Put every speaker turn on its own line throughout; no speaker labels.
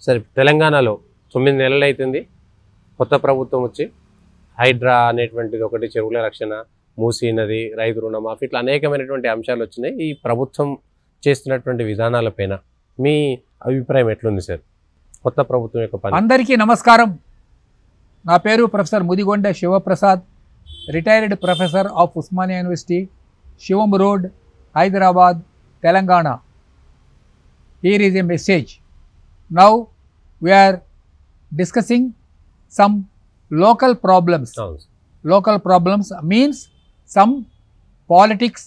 సరే, తెలంగాణలో 9 నెలలు అవుతుంది కొత్త ప్రభుత్వం వచ్చి. హైడ్రా అనేటువంటిది ఒకటి, చెరువుల రక్షణ, మూసీ నది, రైతు రుణమాఫీ, ఇట్లా అనేకమైనటువంటి అంశాలు వచ్చినాయి. ఈ ప్రభుత్వం చేస్తున్నటువంటి విధానాలపైన మీ అభిప్రాయం ఎట్లుంది సార్? కొత్త ప్రభుత్వం యొక్క పని.
అందరికీ నమస్కారం. నా పేరు professor Mudigonda Sivaprasad, retired professor of Osmania university, Shivam road, Hyderabad, Telangana. Here is a message. Now we are discussing some local problems. Local problems means some politics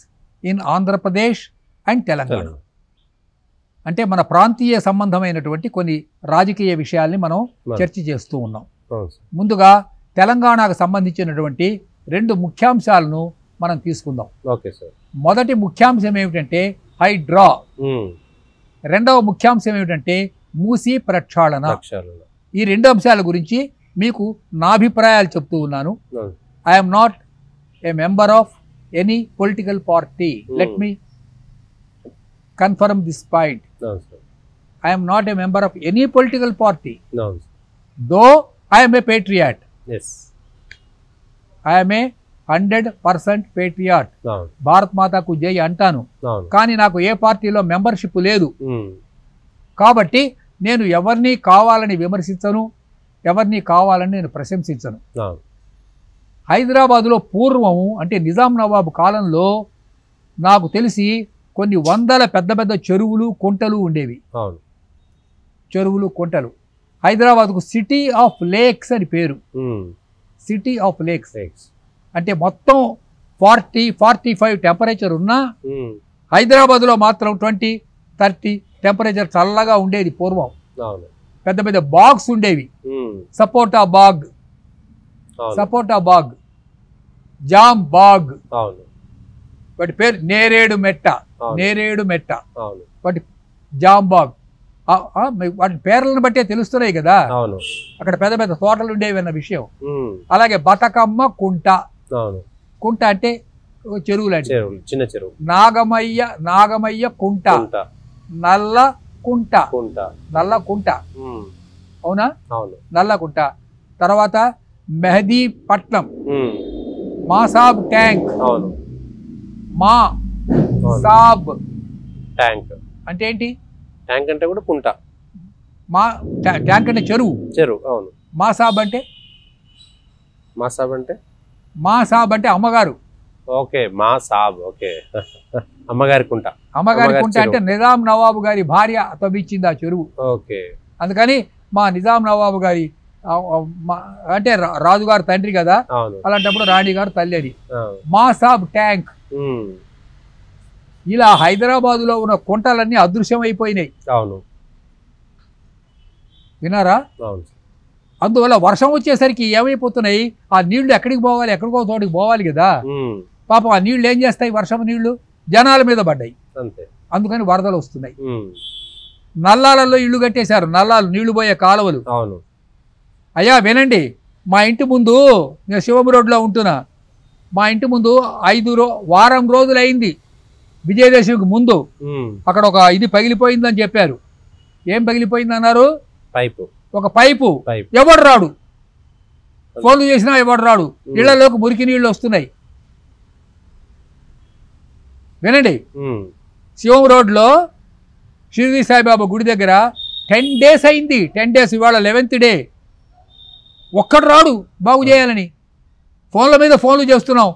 in Andhra Pradesh and Telangana. అంటే మన ప్రాంతీయ సంబంధమైనటువంటి కొన్ని రాజకీయ విషయాల్ని మనం చర్చ చేస్తూ ఉన్నాం. ముందుగా తెలంగాణకు సంబంధించినటువంటి 2 ముఖ్యాంశాలను మనం తీసుకుందాం. మొదటి ముఖ్యాంశం ఏమిటంటే హైడ్రా, రెండవ ముఖ్యాంశం ఏమిటంటే మూసీ ప్రక్షాళన. ఈ 2 అంశాల గురించి మీకు నా అభిప్రాయాలు చెప్తూ ఉన్నాను. I'm not a member of any political party. Let me confirm this point. I'm not a member of any political party, though I'm a patriot. I'm a 100% patriot. Bharat మాతాకు జై అంటాను, కానీ నాకు ఏ పార్టీలో మెంబర్షిప్ లేదు. కాబట్టి నేను ఎవరిని కావాలని విమర్శించను, ఎవరిని కావాలని నేను ప్రశంసించను. హైదరాబాదులో పూర్వము అంటే నిజాం నవాబు కాలంలో నాకు తెలిసి కొన్ని వందల పెద్ద పెద్ద చెరువులు, కుంటలు ఉండేవి. చెరువులు, కుంటలు. హైదరాబాద్కు సిటీ ఆఫ్ లేక్స్ అని పేరు. సిటీ ఆఫ్ లేక్స్ అంటే మొత్తం 40-45 టెంపరేచర్ ఉన్నా హైదరాబాద్లో మాత్రం 20-30 టెంపరేచర్ చల్లగా ఉండేది పూర్వం. పెద్ద పెద్ద బాగ్స్ ఉండేవి. సపోటా బాగ్, సపోటా బాగ్, జామ్ బాగ్, వాటి పేరు నేరేడు మెట్ట, నేరేడు మెట్ట, వాటి జామ్ బాగ్. వాటి పేర్లను బట్టే తెలుస్తున్నాయి కదా అక్కడ పెద్ద పెద్ద తోటలు ఉండేవి అన్న విషయం. అలాగే బతకమ్మ కుంట, కుంట అంటే చెరువులు అంటే
చిన్న చెరువు.
నాగమయ్య, నాగమయ్య కుంట, నల్ల కుంట, నల్ల కుంట, అవునా, నల్ల కుంట. తర్వాత మెహదీపట్నం, మాసాబ్ ట్యాంక్, మా సాబ్
ట్యాంక్
అంటే ఏంటి?
ట్యాంక్ అంటే కూడా కుంట.
మా ట్యాంక్ అంటే చెరువు, చెరువు. అవును. మాసాబ్ అంటే,
మాసాబ్ అంటే,
మాసాబ్ అంటే అమ్మగారు.
ఓకే, మాసాబ్. ఓకే, అమ్మగారి కుంట.
అమ్మగారి కుంట అంటే నిజాం నవాబు గారి భార్య తవ్వించింది ఆ చెరువు.
ఓకే,
అందుకని మా నిజాం నవాబు గారి అంటే రాజుగారు తండ్రి కదా, అలాంటప్పుడు రాణి గారు తల్లి అని. మాసాబ్ ట్యాంక్. ఇలా హైదరాబాదులో ఉన్న కుంటలన్నీ అదృశ్యమైపోయినాయి.
అవును,
వినారా? అందువల్ల వర్షం వచ్చేసరికి ఏమైపోతున్నాయి, ఆ నీళ్లు ఎక్కడికి పోవాలి, ఎక్కడికో చోటికి పోవాలి కదా. పాపం ఆ నీళ్లు ఏం చేస్తాయి, వర్షం నీళ్లు జనాల మీద పడ్డాయి, అందుకని వరదలు వస్తున్నాయి. నల్లాలలో ఇళ్ళు కట్టేశారు, నల్లాలు నీళ్లు పోయే కాలువలు. అయ్యా వినండి, మా ఇంటి ముందు, నేను శివం రోడ్లో ఉంటున్నా, మా ఇంటి ముందు వారం రోజులు అయింది విజయదశమికి ముందు అక్కడ ఒక ఇది పగిలిపోయిందని చెప్పారు. ఏం పగిలిపోయింది అన్నారు?
పైపు. ఒక
పైపు. ఎవడు రాడు, ఫోన్లు చేసినా ఎవడు రాడు, ఇళ్లలోకి మురికి నీళ్లు వస్తున్నాయి. వినండి, శివం రోడ్లో షిరిడి సాయిబాబా గుడి దగ్గర 10 days అయింది. 10 days, ఇవాళ 11th day. ఒక్కడు రాడు బాగు చేయాలని. ఫోన్ల మీద ఫోన్లు చేస్తున్నాం.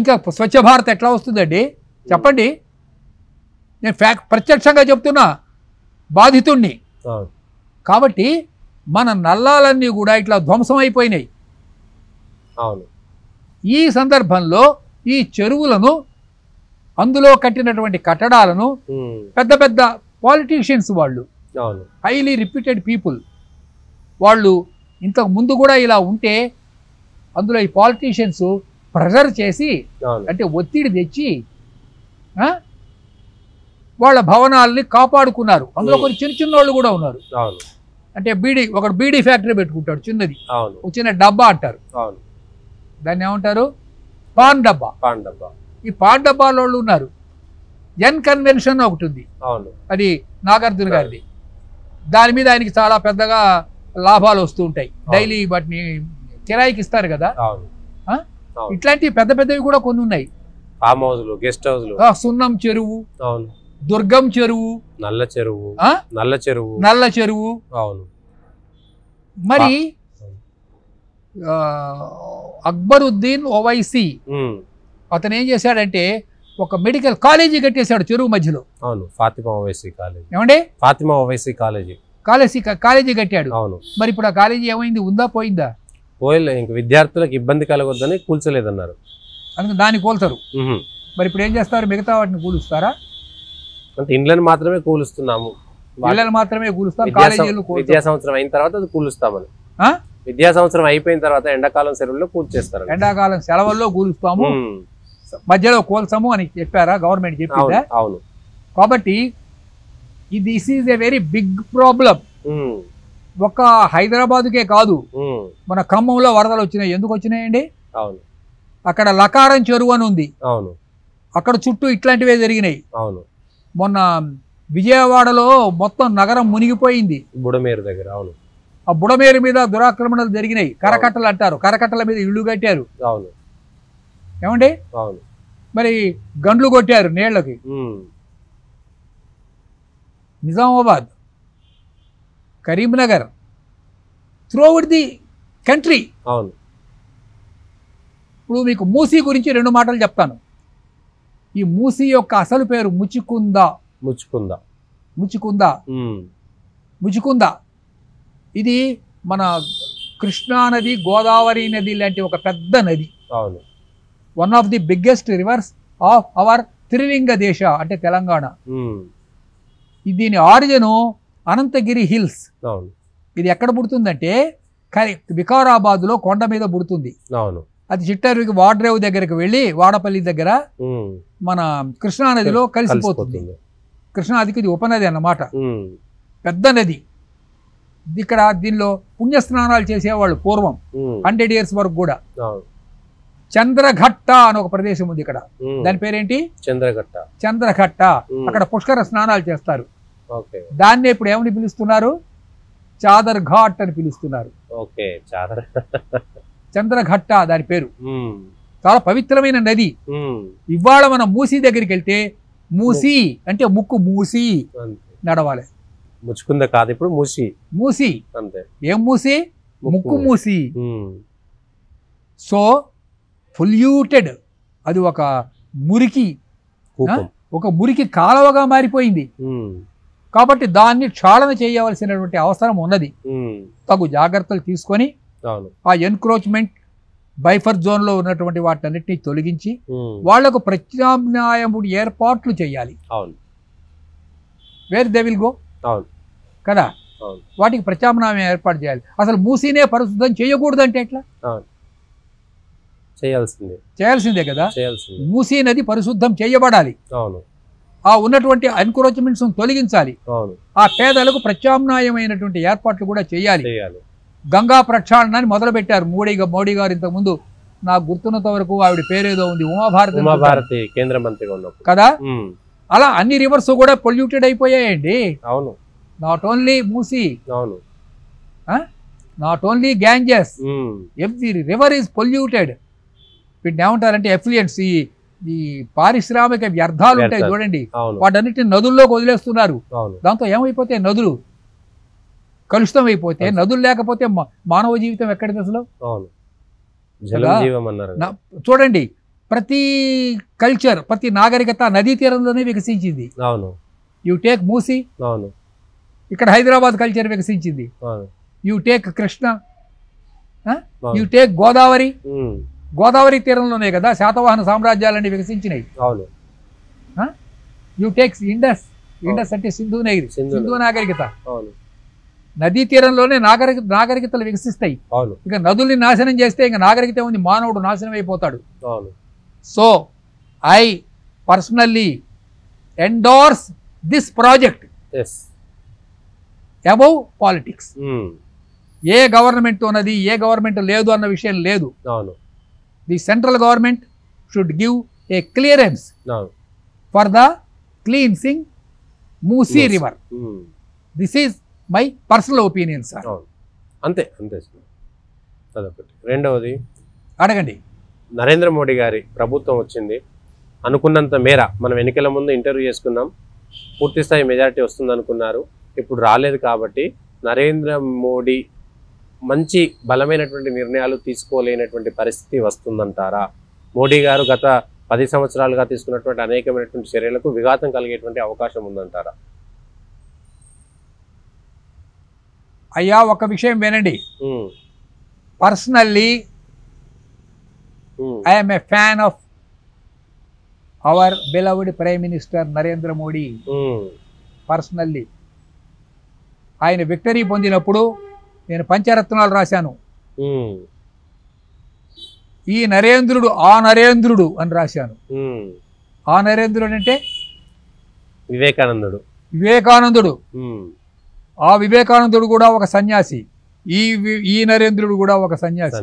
ఇంకా స్వచ్ఛ భారత్ ఎట్లా వస్తుందండి చెప్పండి? నేను ప్రత్యక్షంగా చెప్తున్నా, బాధితుణ్ణి. కాబట్టి మన నల్లాలన్నీ కూడా ఇట్లా ధ్వంసం అయిపోయినాయి. ఈ సందర్భంలో ఈ చెరువులను, అందులో కట్టినటువంటి కట్టడాలను పెద్ద పెద్ద పాలిటీషియన్స్, వాళ్ళు హైలీ రిప్యూటెడ్ పీపుల్, వాళ్ళు ఇంతకు ముందు కూడా ఇలా ఉంటే అందులో ఈ పాలిటీషియన్స్ ప్రెషర్ చేసి, అంటే ఒత్తిడి తెచ్చి వాళ్ళ భవనాలని కాపాడుకున్నారు. అందులో కొన్ని చిన్న చిన్న వాళ్ళు కూడా ఉన్నారు. అంటే ఒకడు బీడీ ఫ్యాక్టరీ పెట్టుకుంటాడు, చిన్నది, ఒక చిన్న డబ్బా అంటారు, దాన్ని ఏమంటారు? పాన్ డబ్బా. ఈ పాన్ డబ్బాలో వాళ్ళు ఉన్నారు. ఎన్ కన్వెన్షన్ ఒకటి ఉంది, అది నాగార్జున గారిది. దాని మీద ఆయనకి చాలా పెద్దగా లాభాలు వస్తూ ఉంటాయి. డైలీ వాటిని కిరాయికి ఇస్తారు కదా.
అవును
ఆ?
అవును.
ఇట్లాంటివి పెద్ద పెద్దవి కూడా కొన్ని ఉన్నాయి.
ఫామ్ హౌస్లు, గెస్ట్ హౌస్లు,
సున్నం చెరువు,
అవును,
దుర్గం చెరువు,
నల్ల చెరువు,
ఆ?
నల్ల చెరువు,
నల్ల చెరువు.
అవును.
మరి అక్బరుద్దీన్ ఓవైసీ
ఉమ్,
అతను ఏం చేశాడంటే ఒక మెడికల్ కాలేజీ కట్టేశాడు చెరువు మధ్యలో.
అవును, ఫాతిమా ఓవైసీ కాలేజీ.
ఏమండి?
ఫాతిమా ఓవైసీ కాలేజీ.
కాలేజీ కట్టాడు.
అవును.
మరి ఇప్పుడు ఆ కాలేజీ ఏమైంది? ఉందా పోయిందా?
పోయిలే, ఇంక విద్యార్థులకు ఇబ్బంది కలగొద్దని కూల్చలేదన్నారు.
అందుకని దాన్ని కూల్చరు.
ఉహు.
మరి ఇప్పుడు ఏం చేస్తారు? మిగతా వాటిని కూలుస్తారా?
అంటే ఇండ్లను మాత్రమే కూలుస్తున్నాము,
పిల్లలు మాత్రమే కూలుస్తారు,
విద్యా
కాలేజీలు
విద్యా సంవత్సరం అయిన తర్వాత అది కూలుస్తామని.
ఆ?
విద్యా సంవత్సరం అయిపోయిన తర్వాత ఎండాకాలం సెలవుల్లో కూల్చేస్తారు.
ఎండాకాలం సెలవుల్లో కూలుస్తాము, మధ్యలో కూల్చము అని చెప్పారా? గవర్నమెంట్ చెప్పిందా?
అవును.
కాబట్టి this is a very big problem. ఒక హైదరాబాదుకే కాదు, మన ఖమ్మంలో వరదలు వచ్చినాయి. ఎందుకు వచ్చినాయండి?
అవును.
అక్కడ లకారం చెరువు అని ఉంది.
అవును.
అక్కడ చుట్టూ ఇట్లాంటివే జరిగినాయి.
అవును.
మొన్న విజయవాడలో మొత్తం నగరం మునిగిపోయింది.
బుడమేరు దగ్గర. అవును.
ఆ బుడమేరు మీద దురాక్రమణలు జరిగినాయి. కరకట్టలు అంటారు, కరకట్టల మీద ఇళ్ళు కట్టారు.
అవును.
ఏమండి?
అవును.
మరి గండ్లు కొట్టారు నీళ్లకి. Nizamabad, Karimnagar, throughout the country.
అవును.
ఇప్పుడు మీకు మూసీ గురించి 2 మాటలు చెప్తాను. ఈ మూసీ యొక్క అసలు పేరు ముచికుంద.
ముచ్చుకుందా.
ముచికుంద. ముచికుంద ఇది మన కృష్ణా నది, గోదావరి నది లాంటి ఒక పెద్ద నది.
అవును.
One of the biggest rivers of our Trilinga Desha అంటే తెలంగాణ. దీని ఆరిజిన్ అనంతగిరి హిల్స్.
అవును.
ఇది ఎక్కడ పుడుతుందంటే వికారాబాద్లో కొండ మీద పుడుతుంది.
అవును.
అది చిట్టారుకి వాడ్రేవు దగ్గరికి వెళ్ళి వాడపల్లి దగ్గర మన కృష్ణా నదిలో కలిసిపోతుంది. కృష్ణానదికి ఇది ఉపనది అన్నమాట, పెద్ద నది. ఇక్కడ దీనిలో పుణ్యస్నానాలు చేసేవాళ్ళు పూర్వం 100 years వరకు కూడా. చంద్రఘట్ట అని ఒక ప్రదేశం ఉంది ఇక్కడ. దాని పేరేంటి?
చంద్రఘట్ట.
చంద్రఘట్ట. అక్కడ పుష్కర స్నానాలు చేస్తారు.
ఓకే.
దాన్ని ఇప్పుడు ఏమని పిలుస్తున్నారు? చాదర్ ఘాట్ అని పిలుస్తున్నారు.
ఓకే. చాదర్.
చంద్రఘట్ట దాని పేరు. చాలా పవిత్రమైన నది. ఇవాళ మనం మూసీ దగ్గరికి వెళ్తే మూసీ అంటే ముక్కు మూసి నడవాలి.
ముచ్చుకుంద కాదు, ఇప్పుడు మూసి.
మూసి
అంతే.
ఏం మూసి? ముక్కు మూసి. సో పొల్యూటెడ్, అది ఒక మురికి, ఒక మురికి కాలువగా మారిపోయింది. కాబట్టి దాన్ని క్షాళన చేయవలసినటువంటి అవసరం ఉన్నది. తగు జాగ్రత్తలు తీసుకొని ఆ ఎన్క్రోచ్మెంట్ బైఫర్ జోన్లో ఉన్నటువంటి వాటన్నిటిని తొలగించి వాళ్లకు ప్రత్యామ్నాయముడు ఏర్పాట్లు చేయాలి. వేర్ దే విల్ గో కదా, వాటికి ప్రత్యామ్నాయం ఏర్పాటు చేయాలి. అసలు మూసీనే పరిశుద్ధం చేయకూడదంటే ఎట్లా? చేయాల్సిందే కదా. మూసీ నది పరిశుద్ధం చేయబడాలి. ఆ ఉన్నటువంటి ఎన్క్రోచ్మెంట్స్ తొలగించాలి. ఆ పేదలకు ప్రత్యామ్నాయమైనటువంటి ఏర్పాట్లు కూడా చేయాలి. గంగా ప్రక్షాళనాన్ని మొదలు పెట్టారు మోడీ గారు. ఇంతకుముందు నాకు గుర్తున్నంత వరకు ఆవిడ పేరేదో ఉంది, ఉమాభారతి కేంద్ర మంత్రిగా ఉన్నప్పుడు కదా. అలా అన్ని రివర్స్ కూడా పొల్యూటెడ్ అయిపోయాయండి. అవును. నాట్ ఓన్లీ మూసీ, అవును, not only Ganges, every river is polluted. వీటిని ఏమంటారంటే ఎఫ్లుయెంట్స్, ఈ పారిశ్రామిక వ్యర్థాలు ఉంటాయి చూడండి, వాటన్నిటిని నదుల్లోకి వదిలేస్తున్నారు. దాంతో ఏమైపోతే నదులు కలుషితం అయిపోతే, నదులు లేకపోతే మానవ జీవితం ఎక్కడిది అసలు? చూడండి, ప్రతి కల్చర్, ప్రతి నాగరికత నదీ తీరంలోనే వికసించింది. యు టేక్ మూసీ, ఇక్కడ హైదరాబాద్ కల్చర్ వికసించింది. You take Krishna, you take Godavari, Godavari తీరంలోనే కదా శాతవాహన సామ్రాజ్యాలన్నీ వికసించినాయి. యు టేక్ ఇండస్, ఇండస్ అంటే సింధు నగరి, సింధు నాగరికత. నదీ తీరంలోనే నాగరికతలు వికసిస్తాయి. ఇక నదుల్ని నాశనం చేస్తే ఇంకా నాగరికత ఉంది, మానవుడు నాశనం అయిపోతాడు. So I personally endorse this project above politics. A government ఉన్నది, ఏ గవర్నమెంట్ లేదు అన్న విషయం లేదు. The central government should give a clearance for the cleansing Musi river. This is my personal opinion sir.
అవును, అంతే అంతే సార్. అదొకటి. రెండవది,
అడగండి.
నరేంద్ర మోడీ గారి ప్రభుత్వం వచ్చింది, అనుకున్నంత మేర మనం ఎన్నికల ముందు ఇంటర్వ్యూ చేసుకున్నాం, పూర్తిస్థాయి మెజారిటీ వస్తుంది అనుకున్నారు, ఇప్పుడు రాలేదు. కాబట్టి నరేంద్ర మోడీ మంచి బలమైనటువంటి నిర్ణయాలు తీసుకోలేనటువంటి పరిస్థితి వస్తుందంటారా? మోడీ గారు గత 10 సంవత్సరాలుగా తీసుకున్నటువంటి అనేకమైనటువంటి చర్యలకు విఘాతం కలిగేటువంటి అవకాశం ఉందంటారా?
అయ్యా, ఒక విషయం వినండి. Personally I'm a fan of our beloved prime minister Narendra Modi. Personally ఆయన విక్టరీ పొందినప్పుడు నేను పంచరత్నాలు రాశాను. ఈ నరేంద్రుడు ఆ నరేంద్రుడు అని రాశాను. ఆ నరేంద్రుడు అంటే వివేకానందుడు. ఆ వివేకానందుడు కూడా ఒక సన్యాసి, ఈ నరేంద్రుడు కూడా ఒక సన్యాసి.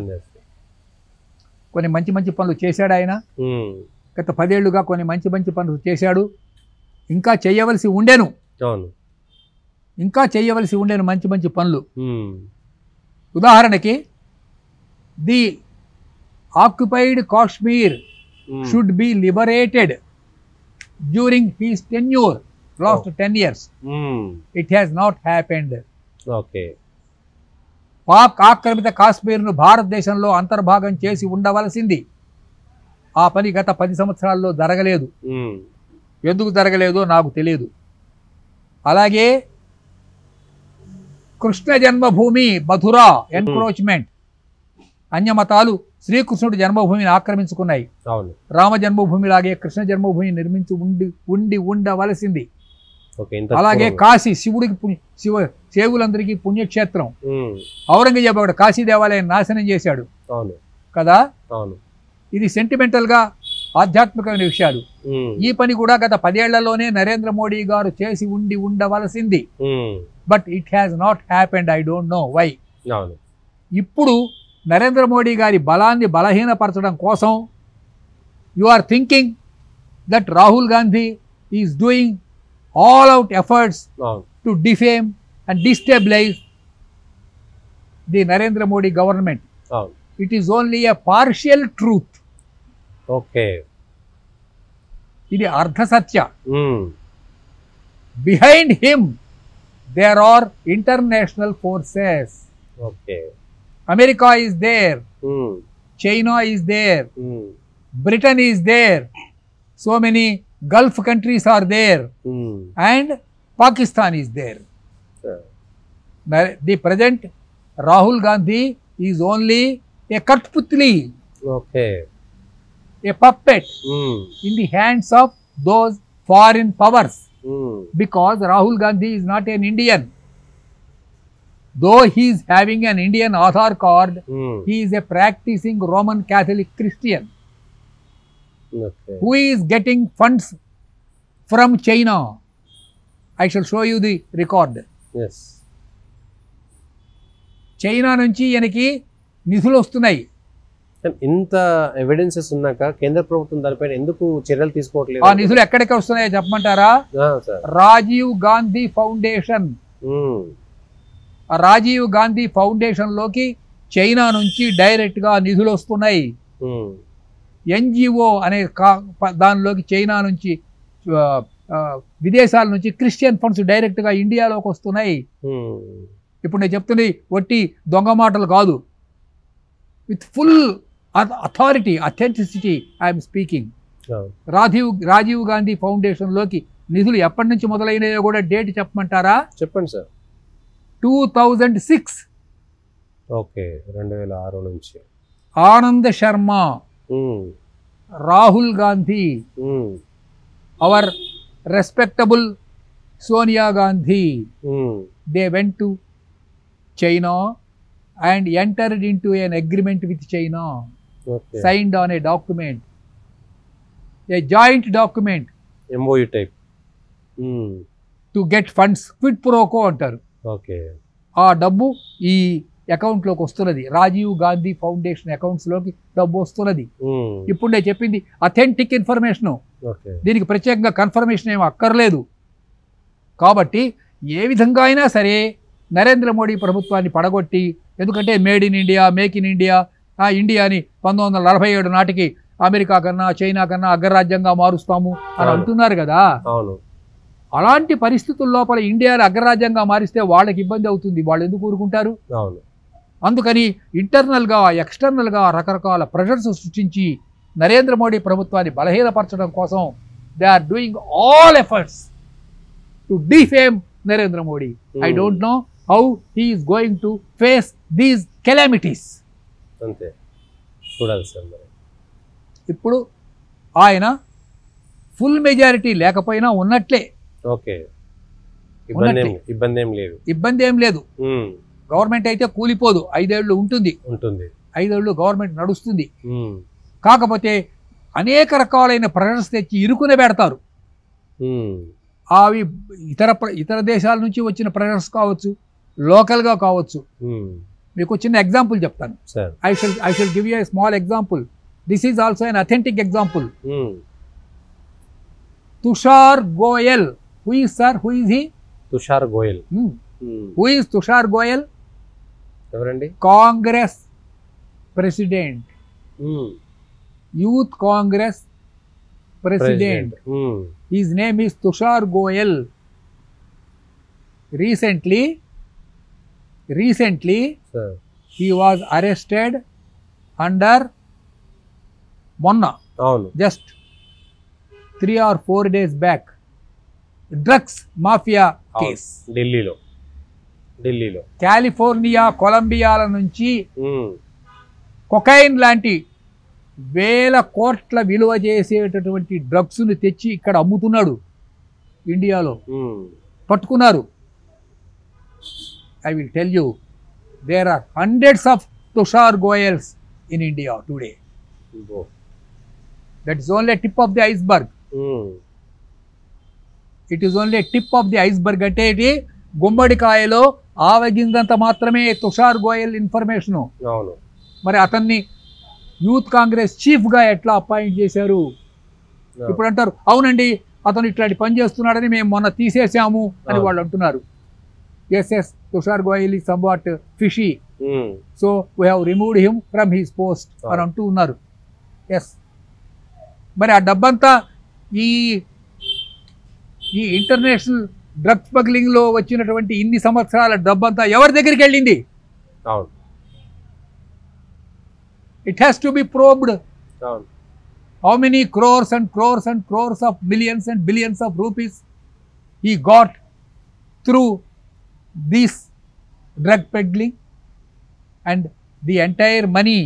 కొన్ని మంచి మంచి పనులు చేశాడు ఆయన. గత 10 ఏళ్లుగా కొన్ని మంచి మంచి పనులు చేశాడు. ఇంకా చేయవలసి ఉండేను, మంచి మంచి పనులు. ఉదాహరణకి the occupied Kashmir should be liberated during his tenure, last 10 years. It has not happened. Pak ఆక్రమిత కాశ్మీర్ను భారతదేశంలో అంతర్భాగం చేసి ఉండవలసింది. ఆ పని గత 10 సంవత్సరాల్లో జరగలేదు. ఎందుకు జరగలేదో నాకు తెలియదు. అలాగే కృష్ణ జన్మభూమి మథురా ఎన్క్రోచ్మెంట్, అన్యమతాలు శ్రీకృష్ణుడు జన్మభూమిని ఆక్రమించుకున్నాయి. రామ జన్మభూమి లాగే కృష్ణ జన్మభూమి నిర్మించి ఉండవలసింది. అలాగే కాశీ శివుడికి శివులందరికీ పుణ్యక్షేత్రం. ఔరంగజేబు అక్కడ కాశీ దేవాలయం నాశనం చేశాడు కదా. ఇది సెంటిమెంటల్ గా ఆధ్యాత్మికమైన విషయాలు. ఈ పని కూడా గత 10 ఏళ్లలోనే నరేంద్ర మోడీ గారు చేసి ఉండవలసింది. But it has not happened. I don't know why. ఇప్పుడు నరేంద్ర మోడీ గారి బలాన్ని బలహీనపరచడం కోసం you are thinking that Rahul Gandhi is doing all out efforts to defame and destabilize the Narendra Modi government. It is only a partial truth. Idi ardha satya. Behind him there are international forces. America is there, China is there, Britain is there, so many Gulf countries are there, and Pakistan is there. The present Rahul Gandhi is only a Katputli, a puppet in the hands of those foreign powers, because Rahul Gandhi is not an Indian. Though he is having an Indian Aadhaar card, he is a practicing Roman Catholic Christian. Who is getting funds from China? I shall show you the record. China నుంచి ఈయనకి నిధులు వస్తున్నాయి.
ఇంత evidences ఉన్నాక కేంద్ర ప్రభుత్వం దానిపైన ఎందుకు చర్యలు తీసుకోవట్లేదు?
ఆ నిధులు ఎక్కడికి వస్తున్నాయో చెప్పమంటారా? రాజీవ్ గాంధీ ఫౌండేషన్. రాజీవ్ గాంధీ ఫౌండేషన్ లోకి చైనా నుంచి డైరెక్ట్ గా నిధులు వస్తున్నాయి. ఎన్జిఓ అనే దానిలోకి చైనా నుంచి విదేశాల నుంచి క్రిస్టియన్ ఫండ్స్ డైరెక్ట్గా ఇండియాలోకి వస్తున్నాయి. ఇప్పుడు నేను చెప్తుంది ఒట్టి దొంగ మాటలు కాదు, with full authority, authenticity I'm speaking. Rajiv Gandhi ఫౌండేషన్లోకి నిధులు ఎప్పటి నుంచి మొదలైనాయో కూడా డేట్ చెప్పమంటారా?
చెప్పండి సార్.
2006.
2006 నుంచి.
Anand Sharma, Rahul Gandhi, our respectable Sonia Gandhi, they went to China and entered into an agreement with China, signed on a document, a joint document,
MOU type,
to get funds, quid pro quo antaru. ఆ డబ్బు ఈ అకౌంట్లోకి వస్తున్నది, Rajiv Gandhi foundation అకౌంట్స్లోకి డబ్బు వస్తున్నది. ఇప్పుడు నేను చెప్పింది అథెంటిక్ ఇన్ఫర్మేషను, దీనికి ప్రత్యేకంగా కన్ఫర్మేషన్ ఏమి అక్కర్లేదు. కాబట్టి ఏ విధంగా అయినా సరే నరేంద్ర మోడీ ప్రభుత్వాన్ని పడగొట్టి, ఎందుకంటే made in India, make in India, ఇండియాని 1947 నాటికి అమెరికా కన్నా చైనా కన్నా అగ్రరాజ్యంగా మారుస్తాము అని అంటున్నారు కదా. అలాంటి పరిస్థితుల లోపల ఇండియాని అగ్రరాజ్యంగా మారిస్తే వాళ్ళకి ఇబ్బంది అవుతుంది. వాళ్ళు ఎందుకు ఊరుకుంటారు? అందుకని ఇంటర్నల్గా ఎక్స్టర్నల్గా రకరకాల ప్రెషర్స్ సృష్టించి నరేంద్ర మోడీ ప్రభుత్వాన్ని బలహీనపరచడం కోసం they are doing all efforts to defame Narendra Modi. I don't know how he is going to face these calamities.
అంతే చూడాలి సార్. మరి
ఇప్పుడు ఆయన ఫుల్ మెజారిటీ లేకపోయినా ఉన్నట్లే.
ఓకే, ఇబ్బంది ఏం లేదు.
గవర్నమెంట్ అయితే కూలిపోదు, 5 ఏళ్ళు ఉంటుంది. 5 ఏళ్ళు గవర్నమెంట్ నడుస్తుంది. కాకపోతే అనేక రకాలైన ప్రెషర్స్ తెచ్చి ఇరుకునే పెడతారు. అవి ఇతర దేశాల నుంచి వచ్చిన ప్రెషర్స్ కావచ్చు, లోకల్గా కావచ్చు. మీకు చిన్న ఎగ్జాంపుల్ చెప్తాను. I shall give you a small example. This is also an authentic example. Tushar Goyal. Who is sir? Who is he?
Tushar Goyal.
Who is Tushar Goyal?
ఎవరండి?
Congress president, youth Congress president. His name is Tushar Goyal. Recently, sir, he was arrested under just 3 or 4 days back. Drugs mafia case. ఢిల్లీలో California, కొలంబియాల నుంచి cocaine లాంటి వేల కోట్ల విలువ చేసేటటువంటి డ్రగ్స్ను తెచ్చి ఇక్కడ అమ్ముతున్నాడు. ఇండియాలో పట్టుకున్నారు. I will tell you, there are hundreds of Tushar Goyals in India today. That is only tip of the iceberg. It is only tip of the iceberg. అంటే ఇది గుమ్మడికాయలో ఆవగింజంత మాత్రమే తుషార్ గోయల్ ఇన్ఫర్మేషను. మరి అతన్ని యూత్ కాంగ్రెస్ చీఫ్గా ఎట్లా అపాయింట్ చేశారు? ఇప్పుడు అంటారు, అవునండి అతను ఇట్లాంటి పని చేస్తున్నాడని మేము మొన్న తీసేసాము అని వాళ్ళు అంటున్నారు. Yes, Tushar Goyal is somewhat fishy, so we have removed him from his post అని అంటూ ఉన్నారు. ఎస్, మరి ఆ డబ్బంతా ఈ ఇంటర్నేషనల్ డ్రగ్ స్మగ్లింగ్లో వచ్చినటువంటి ఇన్ని సంవత్సరాల డబ్బంతా ఎవరి దగ్గరికి వెళ్ళింది? It has to be probed. How many crores and crores and crores of millions and billions of rupees he got through this drug peddling, and the entire money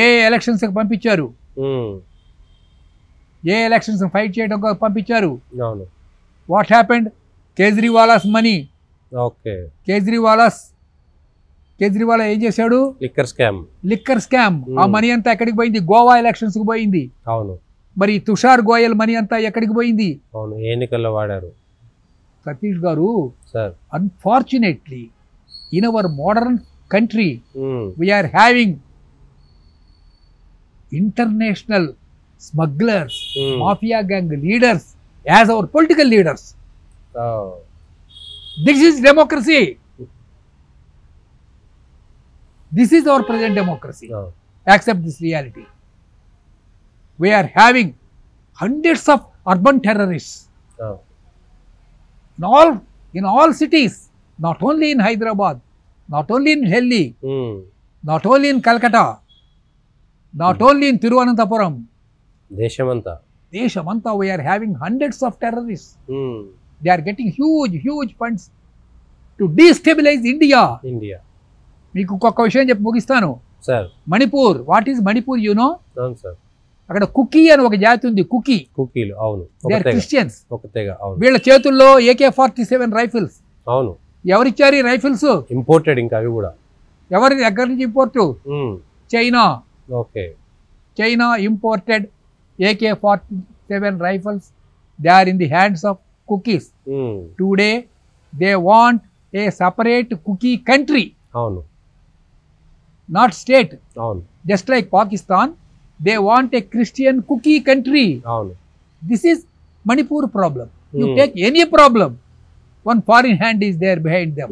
ఏ ఎలక్షన్స్ పంపించారు, ఏ ఎలక్షన్స్ ఫైట్ చేయడం పంపించారు. What happened? Kejriwal's money. Kejriwal ఏం చేశాడు? Liquor scam. ఆ money అంతా ఎక్కడికి పోయింది? గోవా ఎలక్షన్స్ కు పోయింది. మరి తుషార్ గోయల్ మనీ అంతా ఎక్కడికి పోయింది?
ఎన్నికల్లో వాడారు.
Satish garu, unfortunately in our modern country we are having international smugglers, mafia gang leaders as our political leaders. This is democracy. This is our present democracy. Accept this reality. We are having hundreds of urban terrorists in all cities, not only in Hyderabad, not only in Delhi, not only in Calcutta, not only in Thiruvananthapuram. Deshamanta we are having hundreds of terrorists. They are getting huge funds to destabilize India. మీకు ఒక్కొక్క విషయం చెప్పి ముగిస్తాను. Manipur, what is Manipur? You know, అక్కడ cookie అని ఒక జాతి ఉంది. కుకీలు క్రిస్టియన్స్. వీళ్ళ చేతుల్లో AK-47 రైఫిల్స్. ఎవరిచ్చారు ఈ రైఫిల్స్?
ఇంపోర్టెడ్. ఇంకా అవి కూడా
ఎవరి దగ్గర నుంచి import? China imported AK-47 rifles. They are in the hands of Kukis. Today they want a separate Kuki country. Not state. Just like Pakistan, they want a Christian cookie country. This is Manipur problem. You take any problem, one foreign hand is there behind them.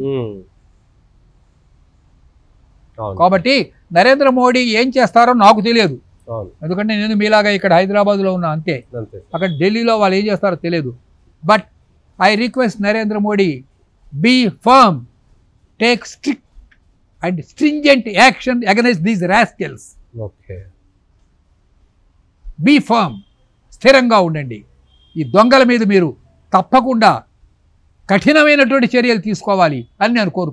అవును.
కాబట్టి నరేంద్ర మోడీ ఏం చేస్తారో నాకు తెలియదు,
అవును.
ఎందుకంటే నేను మీలాగా ఇక్కడ హైదరాబాద్లో ఉన్నా అంతే.
అంతే.
అక్కడ ఢిల్లీలో వాళ్ళు ఏం చేస్తారో తెలియదు. But I request Narendra Modi, be firm, take strict and stringent action against these rascals.
Okay.
Be firm, స్థిరంగా ఉండండి. ఈ దొంగల మీద మీరు తప్పకుండా కఠినమైనటువంటి చర్యలు తీసుకోవాలి అని నేను కోరుకుంటున్నాను.